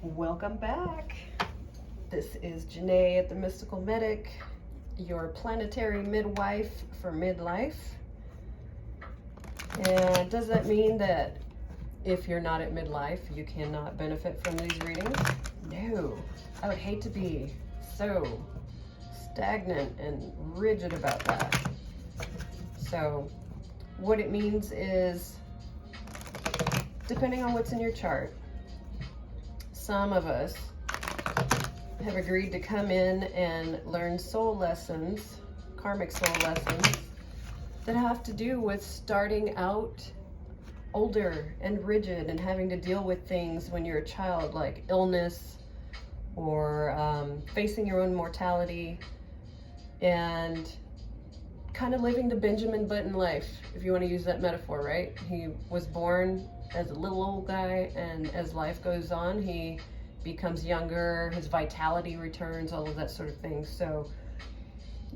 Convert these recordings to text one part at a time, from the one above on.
Welcome back. This is Janae at the Mystical Medic, your planetary midwife for midlife. And does that mean that if you're not at midlife, you cannot benefit from these readings? No. I would hate to be so stagnant and rigid about that. So what it means is, depending on what's in your chart, some of us have agreed to come in and learn soul lessons, karmic soul lessons, that have to do with starting out older and rigid and having to deal with things when you're a child, like illness or facing your own mortality and kind of living the Benjamin Button life, if you want to use that metaphor, right? He was born as a little old guy, and as life goes on, he becomes younger, his vitality returns, all of that sort of thing. So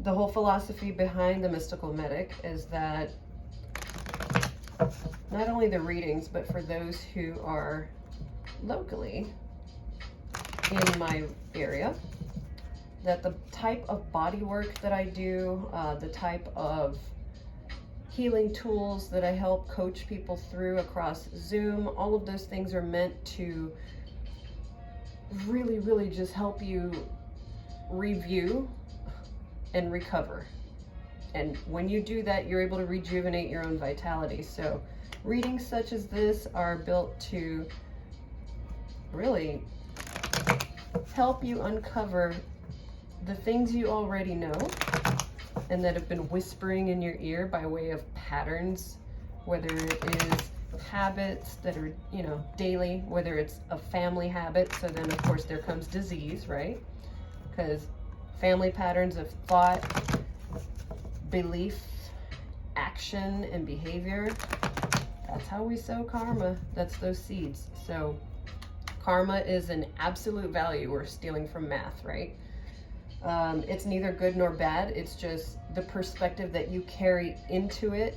the whole philosophy behind the Mystical Medic is that not only the readings, but for those who are locally in my area, that the type of body work that I do, the type of healing tools that I help coach people through across Zoom, all of those things are meant to really just help you review and recover. And when you do that, you're able to rejuvenate your own vitality. So readings such as this are built to really help you uncover the things you already know and that have been whispering in your ear by way of patterns, whether it is habits that are, daily, whether it's a family habit. So then of course there comes disease, right? Because family patterns of thought, belief, action, and behavior, that's how we sow karma. That's those seeds. So karma is an absolute value. We're stealing from math, right? It's neither good nor bad. It's just the perspective that you carry into it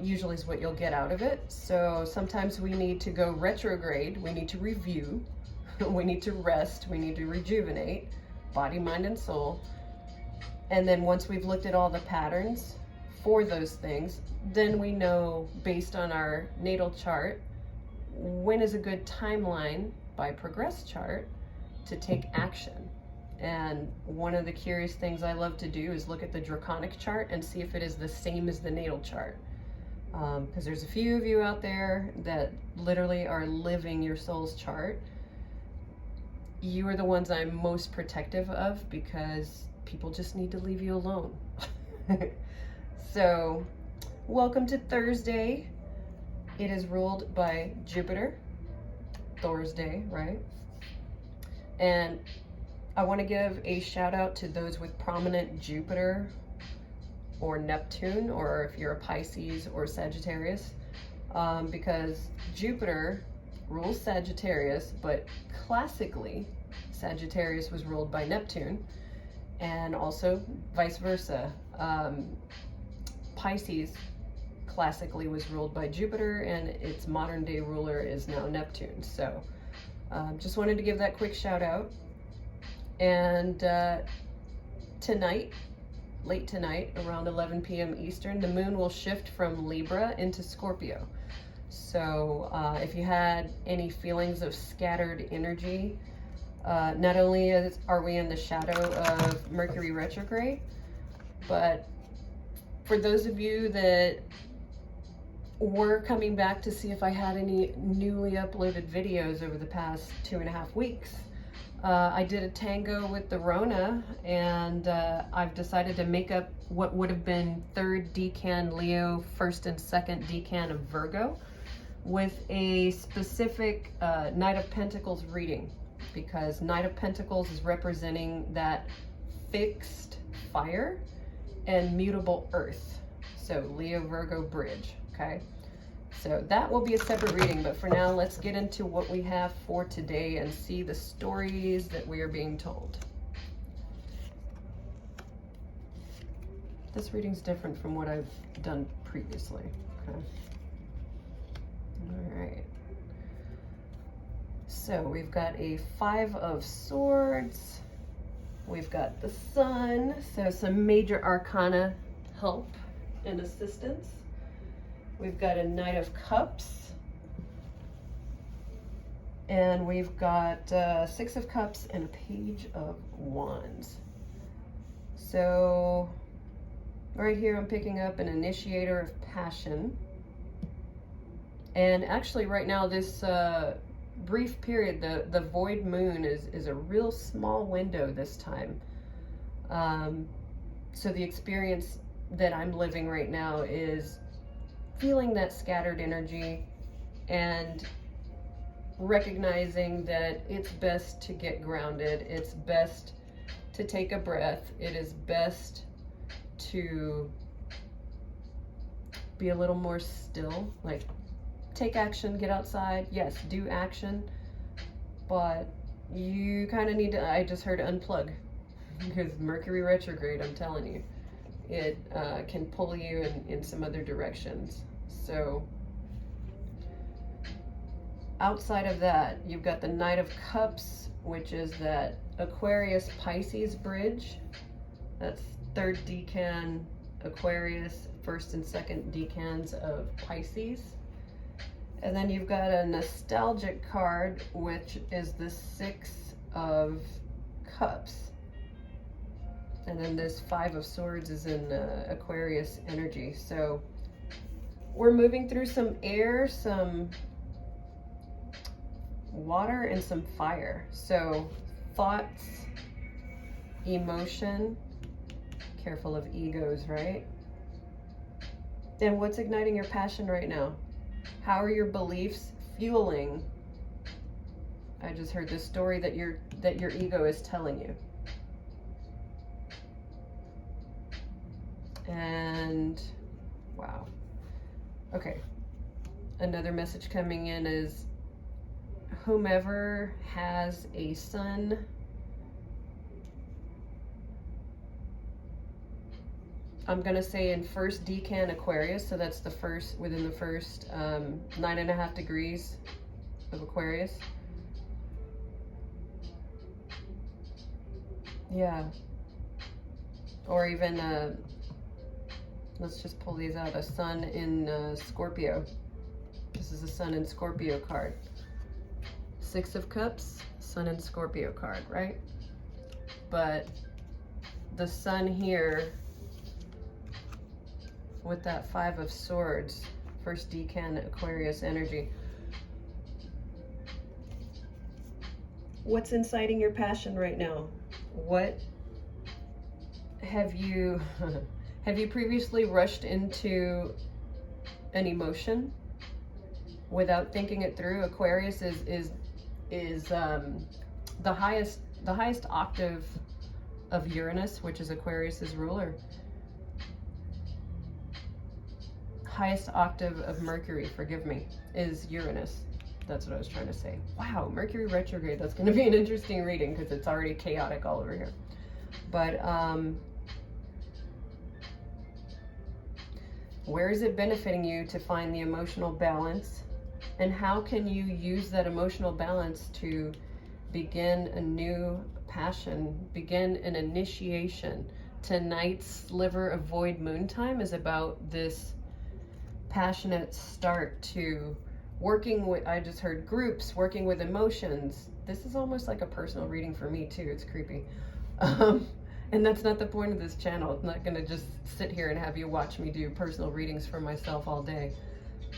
usually is what you'll get out of it. So sometimes we need to go retrograde. We need to review. We need to rest. We need to rejuvenate body, mind, and soul. And then once we've looked at all the patterns for those things, then we know based on our natal chart, when is a good timeline by progress chart to take action. And one of the curious things I love to do is look at the draconic chart and see if it is the same as the natal chart. Because there's a few of you out there that literally are living your soul's chart. You are the ones I'm most protective of because people just need to leave you alone. So, welcome to Thursday. It is ruled by Jupiter. Thursday, right? And I want to give a shout out to those with prominent Jupiter or Neptune, or if you're a Pisces or Sagittarius, because Jupiter rules Sagittarius, but classically Sagittarius was ruled by Neptune, and also vice versa. Pisces classically was ruled by Jupiter, and its modern day ruler is now Neptune. So just wanted to give that quick shout out. And tonight, late tonight, around 11 p.m. Eastern, the moon will shift from Libra into Scorpio. So if you had any feelings of scattered energy, not only are we in the shadow of Mercury retrograde, but for those of you that were coming back to see if I had any newly uploaded videos over the past 2.5 weeks, I did a tango with the Rona, and I've decided to make up what would have been 3rd decan Leo, 1st and 2nd decan of Virgo, with a specific Knight of Pentacles reading, because Knight of Pentacles is representing that fixed fire and mutable earth. So Leo Virgo bridge, okay? So that will be a separate reading, but for now, let's get into what we have for today and see the stories that we are being told. This reading's different from what I've done previously, okay? All right. So we've got a 5 of Swords. We've got the Sun, so some major arcana help and assistance. We've got a Knight of Cups. And we've got 6 of Cups and a Page of Wands. So right here I'm picking up an initiator of passion. And actually right now this brief period, the void moon is a real small window this time. So the experience that I'm living right now is feeling that scattered energy and recognizing that it's best to get grounded. It's best to take a breath. It is best to be a little more still, like take action, get outside. Yes, do action, but you kind of need to, I just heard unplug, because Mercury retrograde, I'm telling you, it can pull you in some other directions. So outside of that, you've got the Knight of Cups, which is that Aquarius Pisces bridge. That's 3rd decan Aquarius, 1st and 2nd decans of Pisces. And then you've got a nostalgic card, which is the 6 of Cups. And then this 5 of Swords is in Aquarius energy. So we're moving through some air, some water, and some fire. So thoughts, emotion, careful of egos, right? Then what's igniting your passion right now? How are your beliefs fueling? I just heard this story that your ego is telling you. And wow. Okay. Another message coming in is whomever has a sun I'm gonna say in 1st decan Aquarius, so that's the first, within the first 9.5 degrees of Aquarius. Yeah. Or even, let's just pull these out, a sun in Scorpio. This is a sun in Scorpio card. 6 of Cups, sun in Scorpio card, right? But the sun here, with that 5 of Swords, 1st decan Aquarius energy. What's inciting your passion right now? What have you have you previously rushed into an emotion without thinking it through? Aquarius is the highest octave of Uranus, which is Aquarius's ruler. Highest octave of Mercury, forgive me, is Uranus. That's what I was trying to say. Wow, Mercury retrograde, that's going to be an interesting reading because it's already chaotic all over here. But where is it benefiting you to find the emotional balance? And how can you use that emotional balance to begin a new passion, begin an initiation? Tonight's sliver of void moon time is about this passionate start to working with, I just heard groups, working with emotions. This is almost like a personal reading for me too. It's creepy. And that's not the point of this channel. It's not gonna just sit here and have you watch me do personal readings for myself all day.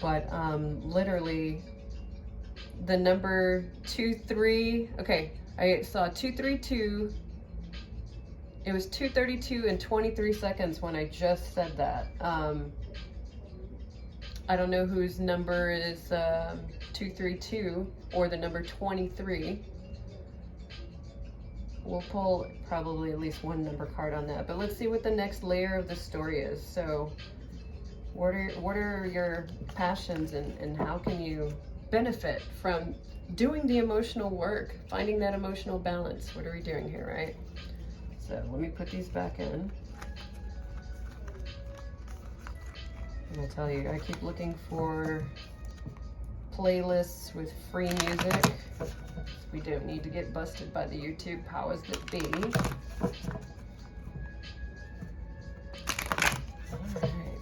But literally the number 23, okay, I saw 232. It was 2:32 and 23 seconds when I just said that. I don't know whose number is 232 or the number 23. We'll pull probably at least one number card on that, but let's see what the next layer of the story is. So what are your passions, and how can you benefit from doing the emotional work, finding that emotional balance? What are we doing here, right? So let me put these back in. And I tell you, I keep looking for playlists with free music. We don't need to get busted by the YouTube powers that be. Alright.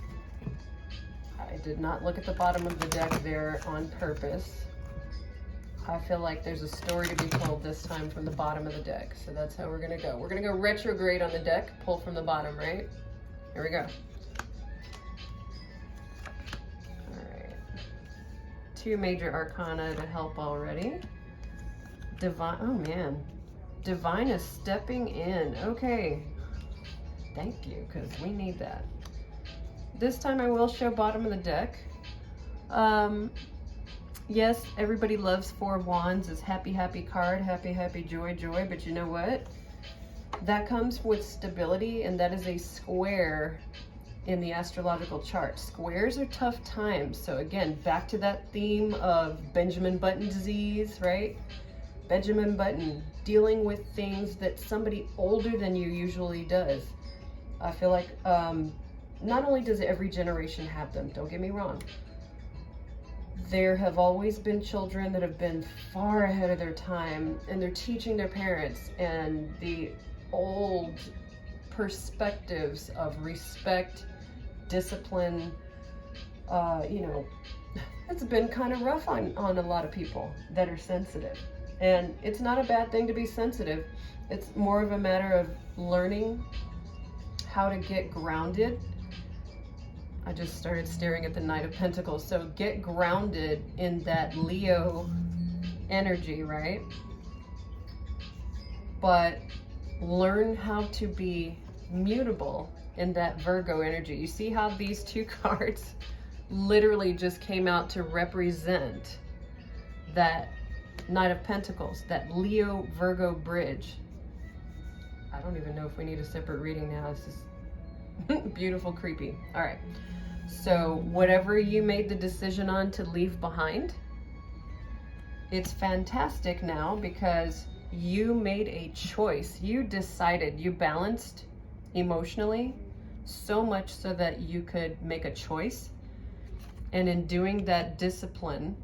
I did not look at the bottom of the deck there on purpose. I feel like there's a story to be told this time from the bottom of the deck. So that's how we're gonna go. We're gonna go retrograde on the deck, pull from the bottom, right? Here we go. Alright. 2 major arcana to help already. Divine, oh man. Divine is stepping in. Okay. Thank you, because we need that. This time I will show bottom of the deck. Yes, everybody loves 4 of Wands as happy, happy card, happy, happy, joy, joy, but you know what? That comes with stability, and that is a square in the astrological chart. Squares are tough times. So again, back to that theme of Benjamin Button disease, right? Benjamin Button, dealing with things that somebody older than you usually does. I feel like not only does every generation have them, don't get me wrong, there have always been children that have been far ahead of their time, and they're teaching their parents, and the old perspectives of respect, discipline, you know, it's been kind of rough on a lot of people that are sensitive. And it's not a bad thing to be sensitive. It's more of a matter of learning how to get grounded. I just started staring at the Knight of Pentacles. So get grounded in that Leo energy, right? But learn how to be mutable in that Virgo energy. You see how these 2 cards literally just came out to represent that Knight of Pentacles, that Leo Virgo bridge. I don't even know if we need a separate reading now. This is beautiful, creepy. All right. So whatever you made the decision on to leave behind, it's fantastic now because you made a choice. You decided, you balanced emotionally so much so that you could make a choice. And in doing that, discipline,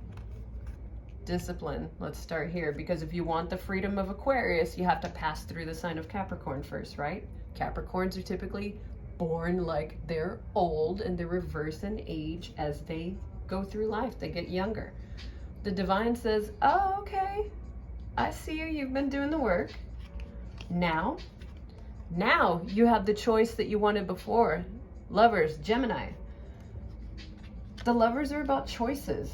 let's start here, because if you want the freedom of Aquarius, you have to pass through the sign of Capricorn first, right? Capricorns are typically born like they're old, and they reverse in age as they go through life. They get younger. The divine says, oh, okay, I see you. You've been doing the work. Now you have the choice that you wanted before. Lovers, Gemini. The lovers are about choices.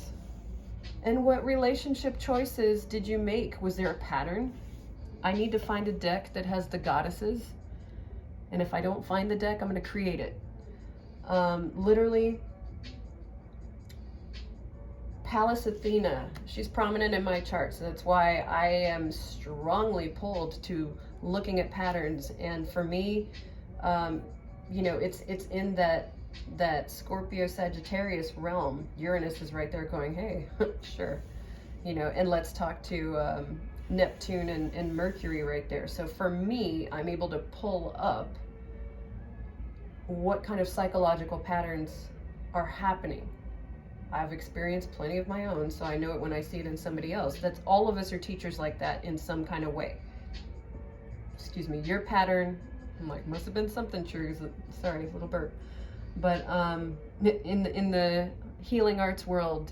And what relationship choices did you make? Was there a pattern? I need to find a deck that has the goddesses. And if I don't find the deck, I'm going to create it. Literally, Pallas Athena, she's prominent in my chart. So that's why I am strongly pulled to looking at patterns. And for me, you know, it's in that Scorpio Sagittarius realm. Uranus is right there going, hey, sure. You know, and let's talk to Neptune and Mercury right there. So for me, I'm able to pull up what kind of psychological patterns are happening. I've experienced plenty of my own, so I know it when I see it in somebody else. That's all of us are teachers like that in some kind of way. Excuse me, your pattern, I'm like, must have been something true. Sorry, little burp. But in the healing arts world,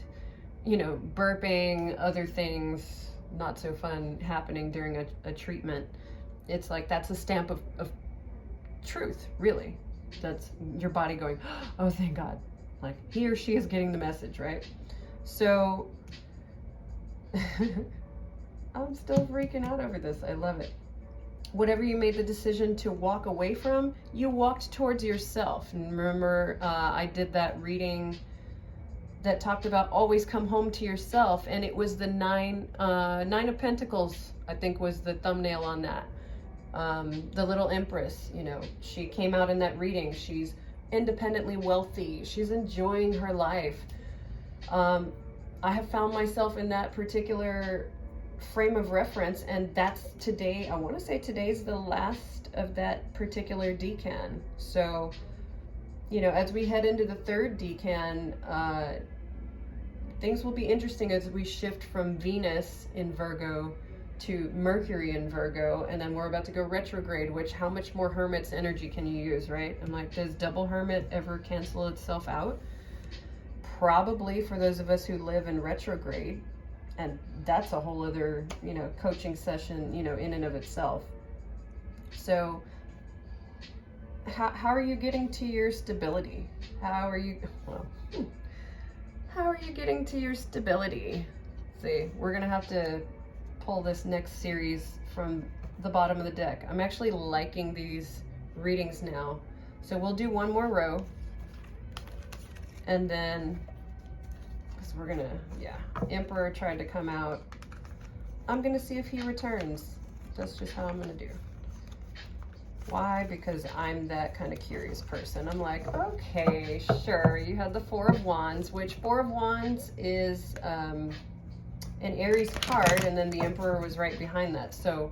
you know, burping, other things not so fun happening during a treatment, it's like that's a stamp of truth, really. That's your body going, oh, thank God. Like, he or she is getting the message, right? So I'm still freaking out over this. I love it. Whatever you made the decision to walk away from, you walked towards yourself. And remember, I did that reading that talked about always come home to yourself. And it was the Nine of Pentacles, I think was the thumbnail on that. The little Empress, you know, she came out in that reading. She's independently wealthy. She's enjoying her life. I have found myself in that particular frame of reference, and that's today. I want to say today's the last of that particular decan. So, you know, as we head into the 3rd decan, things will be interesting as we shift from Venus in Virgo to Mercury in Virgo, and then we're about to go retrograde, which how much more Hermit's energy can you use, right? I'm like, does double Hermit ever cancel itself out? Probably, for those of us who live in retrograde, and that's a whole other, you know, coaching session, you know, in and of itself. So how are you getting to your stability? How are you getting to your stability? See, we're gonna have to pull this next series from the bottom of the deck. I'm actually liking these readings now. So we'll do one more row, and then, because we're gonna, yeah, Emperor tried to come out. I'm gonna see if he returns. That's just how I'm gonna do. Why? Because I'm that kind of curious person. I'm like, okay, sure, you had the Four of Wands, which Four of Wands is an Aries card, and then the Emperor was right behind that. So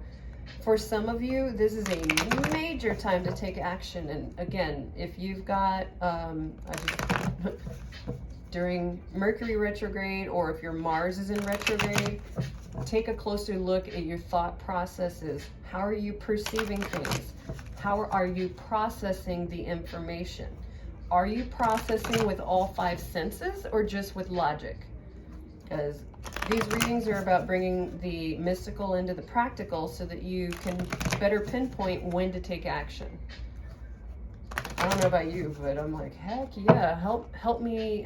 for some of you, this is a major time to take action. And again, if you've got during Mercury retrograde, or if your Mars is in retrograde, take a closer look at your thought processes. How are you perceiving things? How are you processing the information? Are you processing with all five senses or just with logic? Because these readings are about bringing the mystical into the practical so that you can better pinpoint when to take action. I don't know about you, but I'm like, heck yeah, help me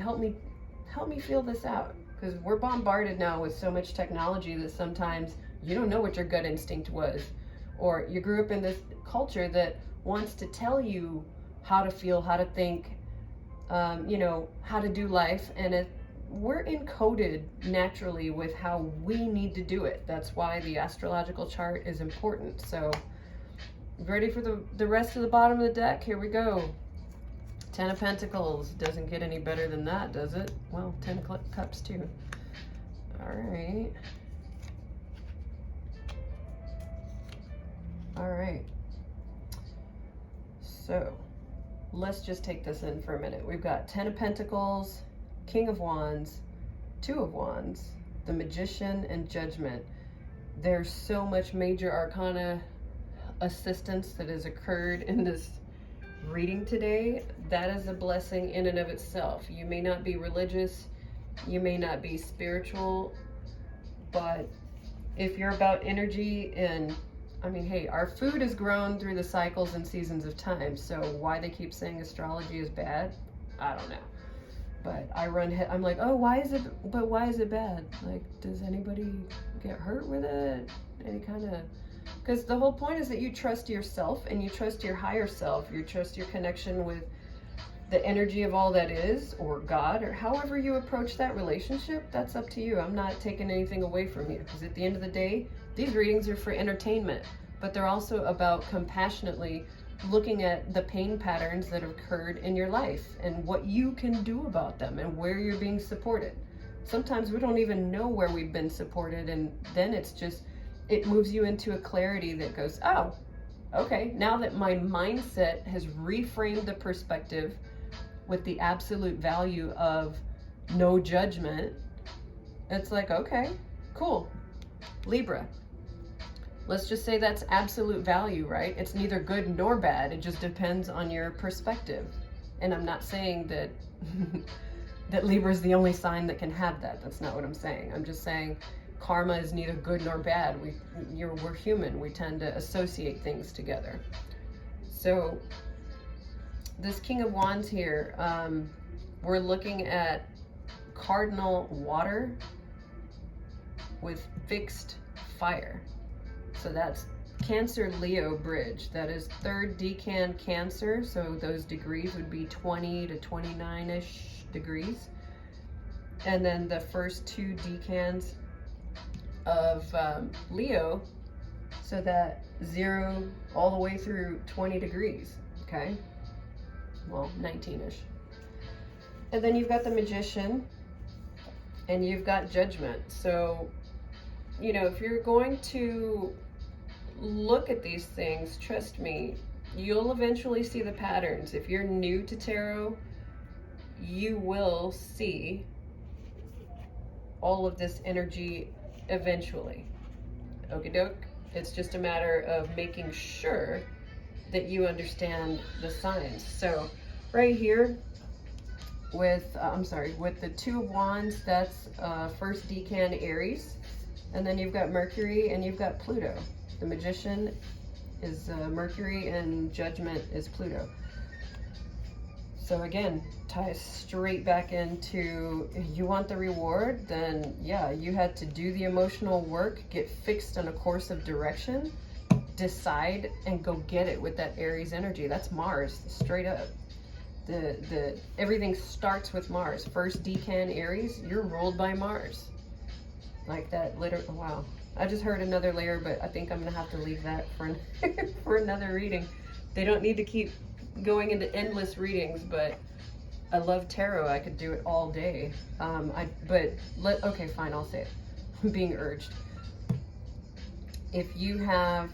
feel this out. Because we're bombarded now with so much technology that sometimes you don't know what your gut instinct was, or you grew up in this culture that wants to tell you how to feel, how to think, you know, how to do life, and we're encoded naturally with how we need to do it. That's why the astrological chart is important. So, ready for the rest of the bottom of the deck? Here we go. Ten of Pentacles. Doesn't get any better than that, does it? Well, Ten of Cups too. All right. All right. So, let's just take this in for a minute. We've got Ten of Pentacles, King of Wands, Two of Wands, the Magician, and Judgment. There's so much major arcana assistance that has occurred in this reading today. That is a blessing in and of itself. You may not be religious, you may not be spiritual, but if you're about energy, and I mean, hey, our food is grown through the cycles and seasons of time, so why they keep saying astrology is bad, I don't know. But I'm like, oh, why is it bad? Like, does anybody get hurt with it? Any kind of, because the whole point is that you trust yourself, and you trust your higher self, you trust your connection with the energy of all that is, or God, or however you approach that relationship. That's up to you. I'm not taking anything away from you, because at the end of the day, these readings are for entertainment, but they're also about compassionately looking at the pain patterns that have occurred in your life and what you can do about them and where you're being supported. Sometimes we don't even know where we've been supported, and then it moves you into a clarity that goes, oh, okay, now that my mindset has reframed the perspective with the absolute value of no judgment, it's like, okay, cool. Libra. Let's just say that's absolute value, right? It's neither good nor bad. It just depends on your perspective. And I'm not saying that that Libra is the only sign that can have that. That's not what I'm saying. I'm just saying karma is neither good nor bad. We're human. We tend to associate things together. So this King of Wands here, we're looking at cardinal water with fixed fire. So that's Cancer Leo bridge. That is third decan Cancer. So those degrees would be 20 to 29-ish degrees. And then the first two decans of Leo, so that 0 all the way through 20 degrees, okay? Well, 19-ish. And then you've got the Magician, and you've got Judgment. So, you know, if you're going to look at these things, trust me, you'll eventually see the patterns. If you're new to tarot, you will see all of this energy eventually. Okie doke. It's just a matter of making sure that you understand the signs. So right here with, with the Two of Wands, that's first decan Aries. And then you've got Mercury and you've got Pluto. The Magician is Mercury and Judgment is Pluto. So again, ties straight back into, you want the reward, then yeah, you had to do the emotional work, get fixed on a course of direction, decide and go get it with that Aries energy. That's Mars, straight up. The everything starts with Mars. First decan Aries, you're ruled by Mars. Like that wow. I just heard another layer, but I think I'm gonna have to leave that for for another reading. They don't need to keep going into endless readings, but I love tarot. I could do it all day. Okay, fine, I'll say it. I'm being urged. If you have,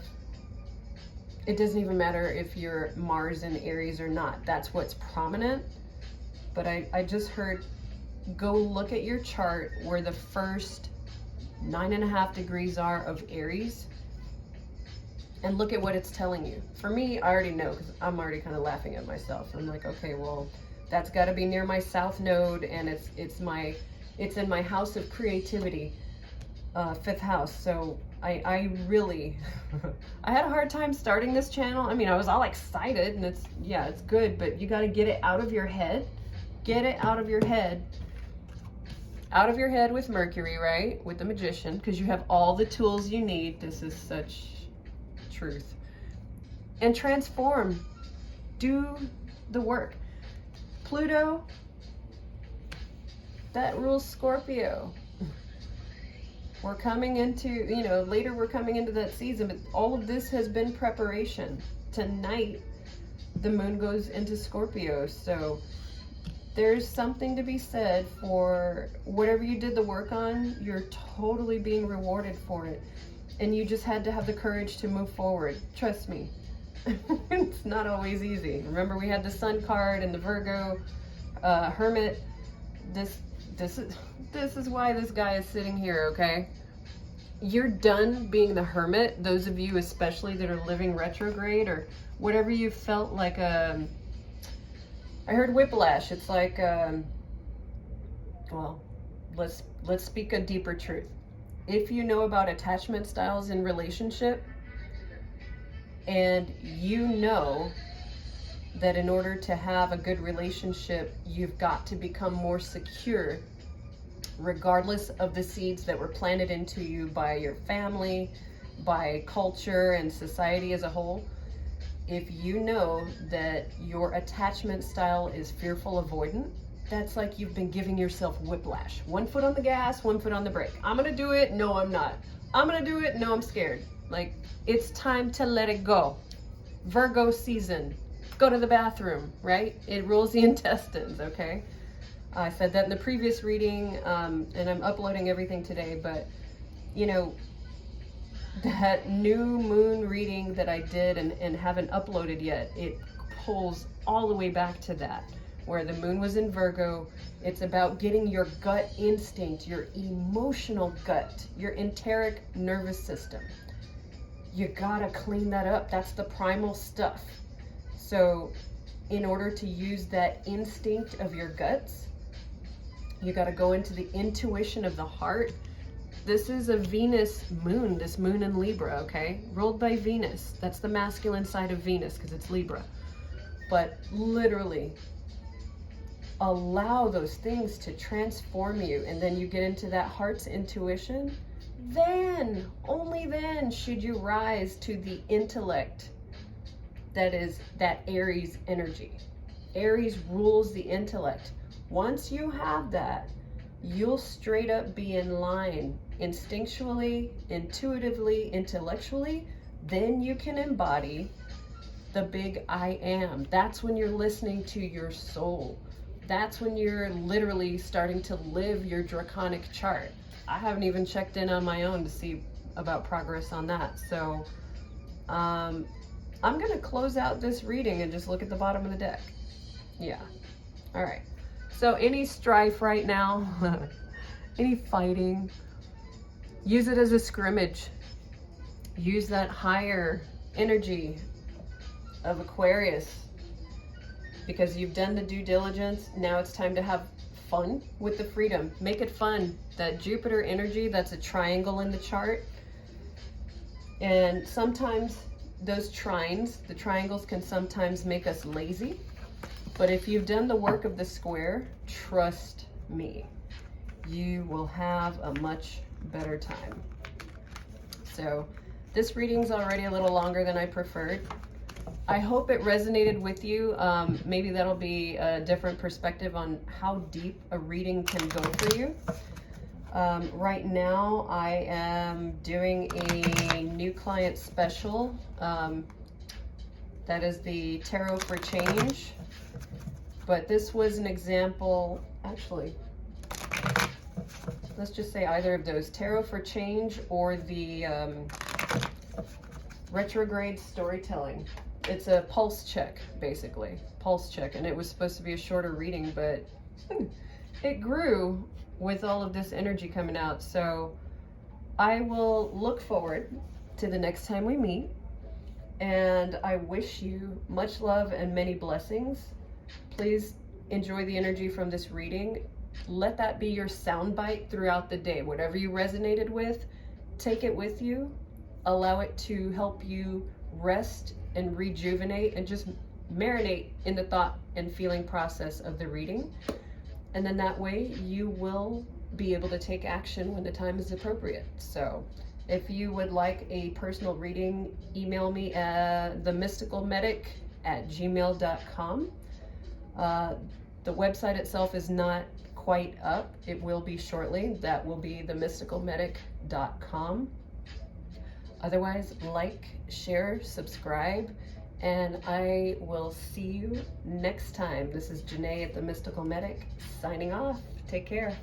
it doesn't even matter if you're Mars in Aries or not. That's what's prominent. But I just heard, go look at your chart where the first 9.5 degrees are of Aries and look at what it's telling you. For me, I already know because I'm already kind of laughing at myself. I'm like, okay, well, that's got to be near my South Node, and it's in my house of creativity, 5th house. So I really I had a hard time starting this channel. I mean, I was all excited, and it's good, but you got to get it out of your head. Get it out of your head. Out of your head with Mercury, right? With the Magician, because you have all the tools you need. This is such truth. And transform. Do the work. Pluto, that rules Scorpio. We're coming into, later we're coming into that season, but all of this has been preparation. Tonight, the moon goes into Scorpio, so there's something to be said for whatever you did the work on. You're totally being rewarded for it. And you just had to have the courage to move forward. Trust me. It's not always easy. Remember, we had the Sun card and the Virgo Hermit. This is why this guy is sitting here, okay? You're done being the Hermit. Those of you especially that are living retrograde or whatever you felt like I heard whiplash. It's like well, let's speak a deeper truth. If you know about attachment styles in relationship, and you know that in order to have a good relationship, you've got to become more secure, regardless of the seeds that were planted into you by your family, by culture and society as a whole. If you know that your attachment style is fearful avoidant, that's like you've been giving yourself whiplash. One foot on the gas, one foot on the brake. I'm gonna do it, no I'm not. I'm gonna do it, no I'm scared. Like, it's time to let it go. Virgo season, go to the bathroom, right? It rules the intestines, okay? I said that in the previous reading, and I'm uploading everything today, but that new moon reading that I did and haven't uploaded yet, it pulls all the way back to that, where the moon was in Virgo. It's about getting your gut instinct, your emotional gut, your enteric nervous system. You gotta clean that up. That's the primal stuff. So in order to use that instinct of your guts, you gotta go into the intuition of the heart. This is a Venus moon, this moon in Libra, okay? Ruled by Venus. That's the masculine side of Venus because it's Libra. But literally, allow those things to transform you, and then you get into that heart's intuition. Then, only then, should you rise to the intellect that is that Aries energy. Aries rules the intellect. Once you have that, you'll straight up be in line instinctually, intuitively, intellectually. Then you can embody the big I am. That's when you're listening to your soul. That's when you're literally starting to live your draconic chart. I haven't even checked in on my own to see about progress on that. So I'm going to close out this reading and just look at the bottom of the deck. Yeah. All right. So any strife right now, any fighting, use it as a scrimmage. use that higher energy of Aquarius, because you've done the due diligence. Now it's time to have fun with the freedom. Make it fun. That Jupiter energy, that's a triangle in the chart. And sometimes those trines, the triangles, can sometimes make us lazy. But if you've done the work of the square, trust me, you will have a much better time. So this reading's already a little longer than I preferred. I hope it resonated with you. Maybe that'll be a different perspective on how deep a reading can go for you. Right now I am doing a new client special. That is the Tarot for Change. But this was an example, actually, let's just say either of those, Tarot for Change or the retrograde storytelling. It's a pulse check, basically, pulse check. And it was supposed to be a shorter reading, but it grew with all of this energy coming out. So I will look forward to the next time we meet. And I wish you much love and many blessings. Please enjoy the energy from this reading. Let that be your soundbite throughout the day. Whatever you resonated with, take it with you. Allow it to help you rest and rejuvenate and just marinate in the thought and feeling process of the reading. And then that way you will be able to take action when the time is appropriate. So if you would like a personal reading, email me at themysticalmedic@gmail.com. The website itself is not quite up. It will be shortly. That will be themysticalmedic.com. Otherwise, like, share, subscribe, and I will see you next time. This is Janae at The Mystical Medic, signing off. Take care.